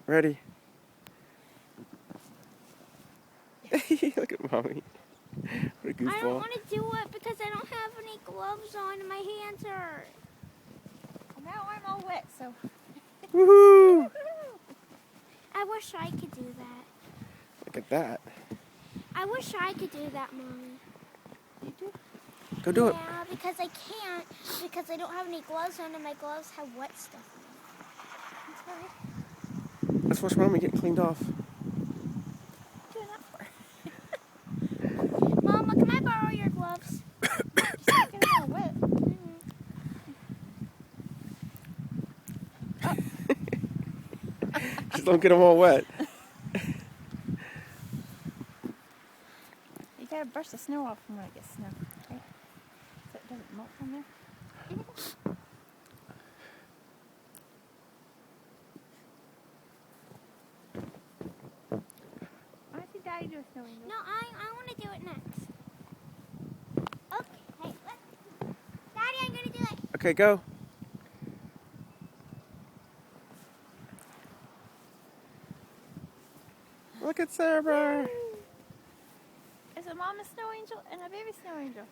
Ready? Look at Mommy. What a goofball. I don't want to do it because I don't have any gloves on and my hands hurt. Now I'm all wet, so. Woohoo! I wish I could do that. Look at that. I wish I could do that, Mommy. You do? Go do it. Yeah, because I can't, because I don't have any gloves on and my gloves have wet stuff on them. That's right. Let's watch Mommy get cleaned off. What are you doing that for? Mama, can I borrow your gloves? Just not getting all wet. Just don't get them all wet. You gotta brush the snow off when it gets snow, right? So it doesn't melt on there. Why don't you Daddy do a snow angel? No, I want to do it next. Okay, Daddy, I'm going to do it. Okay, go. Look at Sarah. There's a mama snow angel and a baby snow angel.